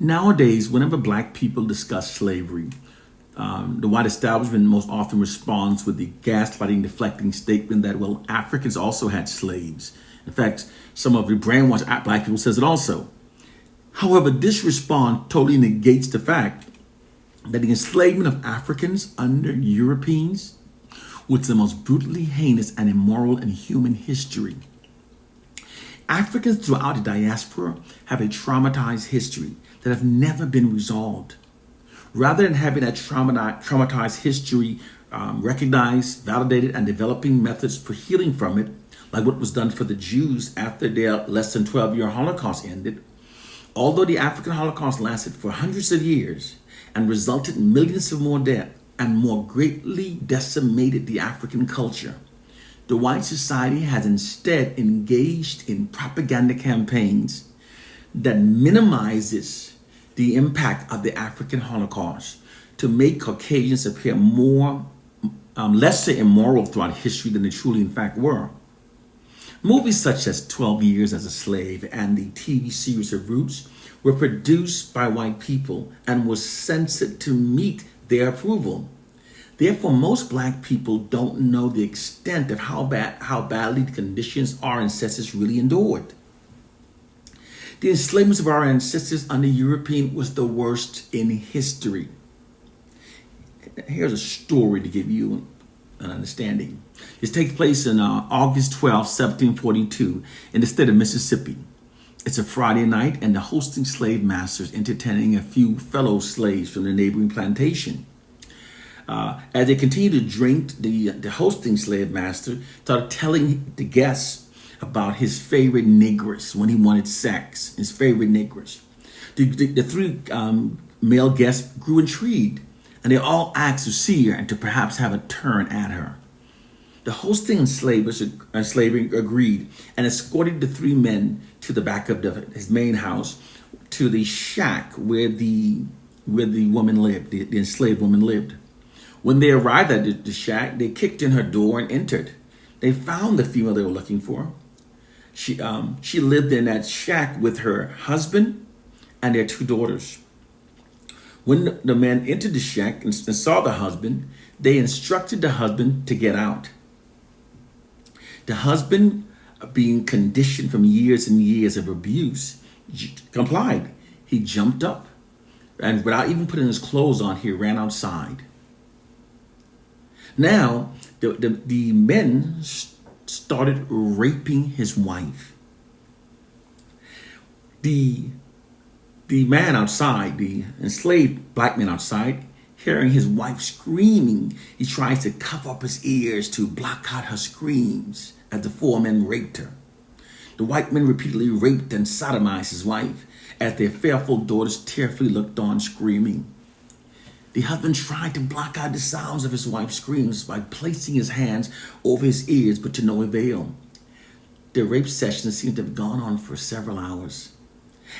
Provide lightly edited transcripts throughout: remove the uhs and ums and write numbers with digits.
Nowadays, whenever black people discuss slavery, the white establishment most often responds with the gaslighting, deflecting statement that, well, Africans also had slaves. In fact, some of the brainwashed black people says it also. However, this response totally negates the fact that the enslavement of Africans under Europeans was the most brutally heinous and immoral in human history. Africans throughout the diaspora have a traumatized history that have never been resolved. Rather than having that traumatized history recognized, validated, and developing methods for healing from it, like what was done for the Jews after their less than 12-year Holocaust ended, although the African Holocaust lasted for hundreds of years and resulted in millions of more deaths and more greatly decimated the African culture, the white society has instead engaged in propaganda campaigns that minimizes the impact of the African Holocaust to make Caucasians appear lesser immoral throughout history than they truly in fact were. Movies such as 12 Years as a Slave and the TV series of Roots were produced by white people and was censored to meet their approval. Therefore, most black people don't know the extent of how badly the conditions our ancestors really endured. The enslavement of our ancestors under European was the worst in history. Here's a story to give you an understanding. This takes place in August 12, 1742 in the state of Mississippi. It's a Friday night and the hosting slave masters entertaining a few fellow slaves from the neighboring plantation. As they continued to drink, the hosting slave master started telling the guests about his favorite negress when he wanted sex, his favorite negress. The three male guests grew intrigued, and they all asked to see her and to perhaps have a turn at her. The hosting enslavers agreed and escorted the three men to the back of his main house to the shack where the woman lived, the enslaved woman lived. When they arrived at the shack, they kicked in her door and entered. They found the female they were looking for. She lived in that shack with her husband and their two daughters. When the men entered the shack and saw the husband, they instructed the husband to get out. The husband, being conditioned from years and years of abuse, complied. He jumped up and without even putting his clothes on, he ran outside. Now, the men started raping his wife. The man outside, the enslaved black man outside, hearing his wife screaming, he tries to cover up his ears to block out her screams as the four men raped her. The white men repeatedly raped and sodomized his wife as their fearful daughters tearfully looked on screaming. The husband tried to block out the sounds of his wife's screams by placing his hands over his ears, but to no avail. The rape session seemed to have gone on for several hours.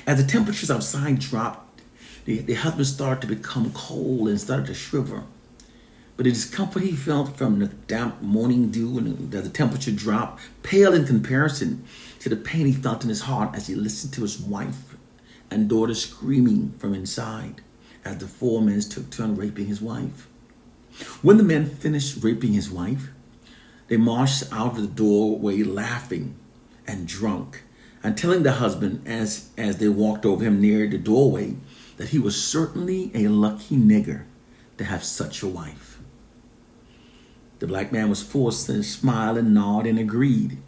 As the temperatures outside dropped, the husband started to become cold and started to shiver. But the discomfort he felt from the damp morning dew and as the temperature dropped paled in comparison to the pain he felt in his heart as he listened to his wife and daughter screaming from inside as the four men took turn raping his wife. When the men finished raping his wife, they marched out of the doorway laughing and drunk and telling the husband as they walked over him near the doorway that he was certainly a lucky nigger to have such a wife. The black man was forced to smile and nod and agreed.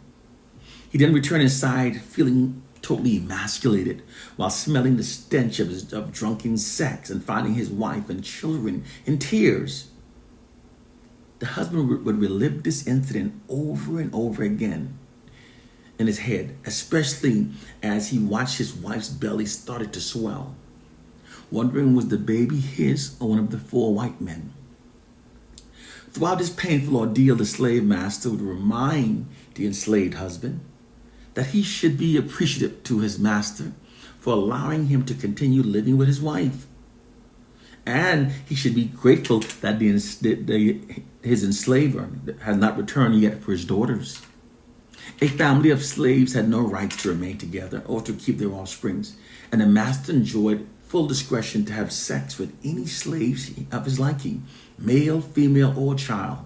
He then returned inside feeling totally emasculated while smelling the stench of drunken sex and finding his wife and children in tears. The husband would relive this incident over and over again in his head, especially as he watched his wife's belly started to swell, wondering was the baby his or one of the four white men. Throughout this painful ordeal, the slave master would remind the enslaved husband that he should be appreciative to his master for allowing him to continue living with his wife. And he should be grateful that his enslaver has not returned yet for his daughters. A family of slaves had no right to remain together or to keep their offsprings, and the master enjoyed full discretion to have sex with any slaves of his liking, male, female, or child.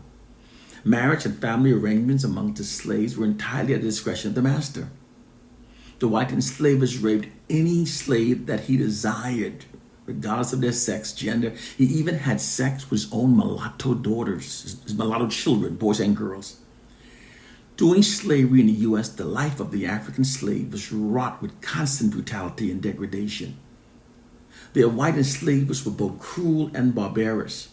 Marriage and family arrangements among the slaves were entirely at the discretion of the master. The white enslavers raped any slave that he desired, regardless of their sex, gender. He even had sex with his own mulatto daughters, his mulatto children, boys and girls. During slavery in the U.S., the life of the African slave was wrought with constant brutality and degradation. The white enslavers were both cruel and barbarous.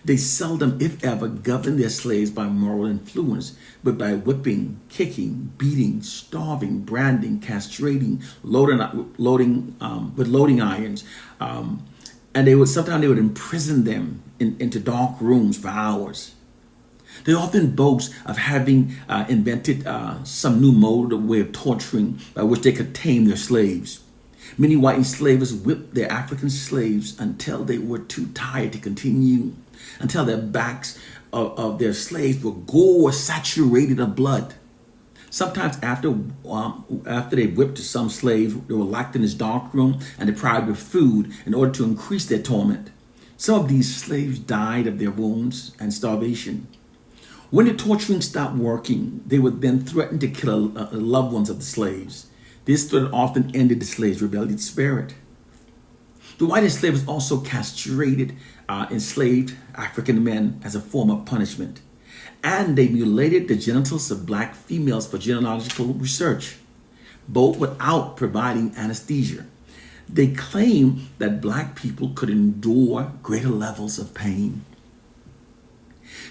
They seldom, if ever, governed their slaves by moral influence, but by whipping, kicking, beating, starving, branding, castrating, loading irons, and sometimes they would imprison them into dark rooms for hours. They often boast of having invented some new mode or way of torturing by which they could tame their slaves. Many white enslavers whipped their African slaves until they were too tired to continue, until their backs of their slaves were gore saturated of blood. Sometimes after they whipped some slaves, they were locked in this dark room and deprived of food in order to increase their torment. Some of these slaves died of their wounds and starvation. When the torturing stopped working, they would then threaten to kill loved ones of the slaves. This threat often ended the slaves' rebellious spirit. The white enslavers also castrated enslaved African men as a form of punishment, and they mutilated the genitals of black females for genealogical research, both without providing anesthesia. They claimed that black people could endure greater levels of pain.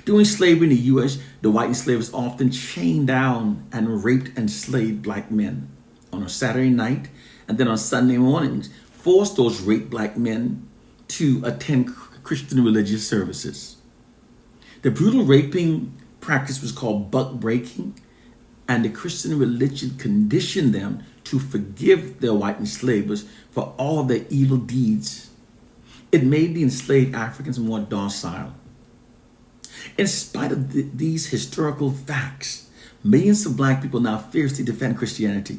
During slavery in the U.S., the white enslavers often chained down and raped enslaved black men on a Saturday night, and then on Sunday mornings, forced those raped black men to attend Christian religious services. The brutal raping practice was called buck breaking, and the Christian religion conditioned them to forgive their white enslavers for all their evil deeds. It made the enslaved Africans more docile. In spite of these historical facts, millions of black people now fiercely defend Christianity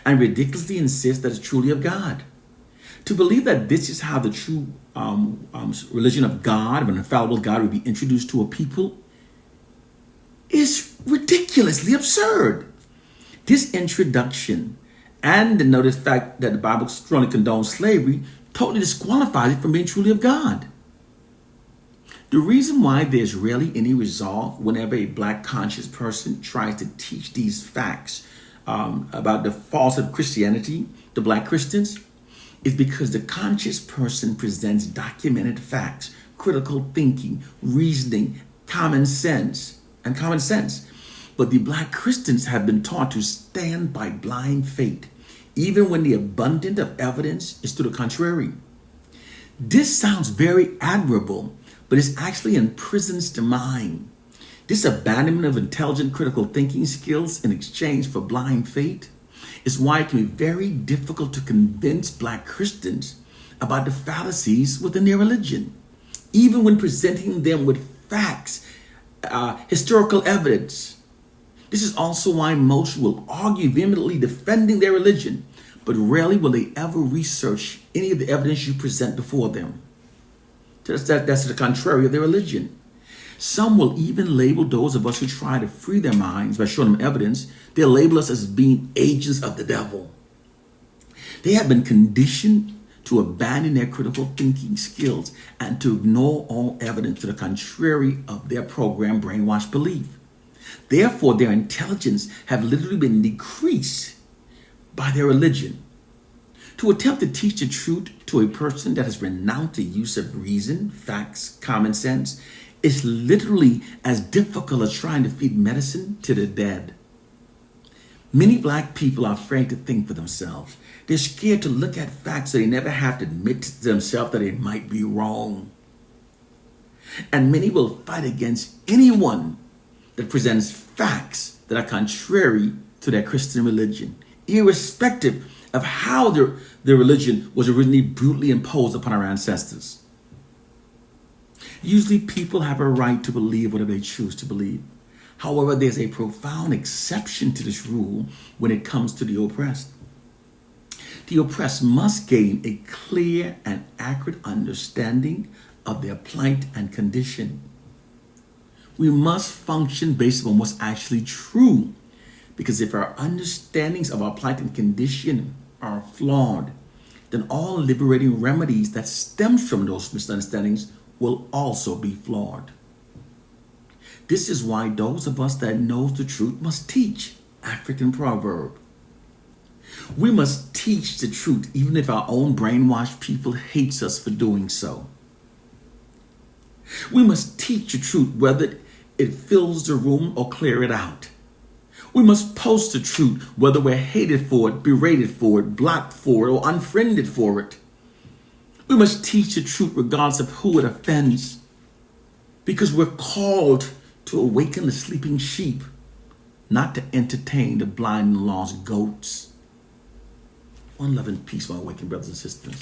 and ridiculously insist that it's truly of God. To believe that this is how the true religion of God, of an infallible God, would be introduced to a people is ridiculously absurd. This introduction and the noted fact that the Bible strongly condones slavery totally disqualifies it from being truly of God. The reason why there's rarely any resolve whenever a black conscious person tries to teach these facts about the falsehood of Christianity to black Christians is because the conscious person presents documented facts, critical thinking, reasoning, common sense. But the black Christians have been taught to stand by blind faith, even when the abundance of evidence is to the contrary. This sounds very admirable, but it actually imprisons the mind. This abandonment of intelligent critical thinking skills in exchange for blind faith is why it can be very difficult to convince black Christians about the fallacies within their religion, even when presenting them with facts, historical evidence. This is also why most will argue vehemently defending their religion, but rarely will they ever research any of the evidence you present before them. That's the contrary of their religion. Some will even label those of us who try to free their minds by showing them evidence. They'll label us as being agents of the devil. They have been conditioned to abandon their critical thinking skills and to ignore all evidence to the contrary of their programmed brainwashed belief. Therefore, their intelligence have literally been decreased by their religion. To attempt to teach the truth to a person that has renounced the use of reason, facts, common sense, is literally as difficult as trying to feed medicine to the dead. Many black people are afraid to think for themselves. They're scared to look at facts so they never have to admit to themselves that they might be wrong. And many will fight against anyone that presents facts that are contrary to their Christian religion, irrespective of how their religion was originally brutally imposed upon our ancestors. Usually people have a right to believe whatever they choose to believe. However, there's a profound exception to this rule when it comes to the oppressed. The oppressed must gain a clear and accurate understanding of their plight and condition. We must function based on what's actually true, because if our understandings of our plight and condition are flawed, then all liberating remedies that stem from those misunderstandings will also be flawed. This is why those of us that know the truth must teach African proverb. We must teach the truth even if our own brainwashed people hates us for doing so. We must teach the truth whether it fills the room or clear it out. We must post the truth whether we're hated for it, berated for it, blocked for it, or unfriended for it. We must teach the truth regardless of who it offends, because we're called to awaken the sleeping sheep, not to entertain the blind and lost goats. One love and peace, my awakened brothers and sisters.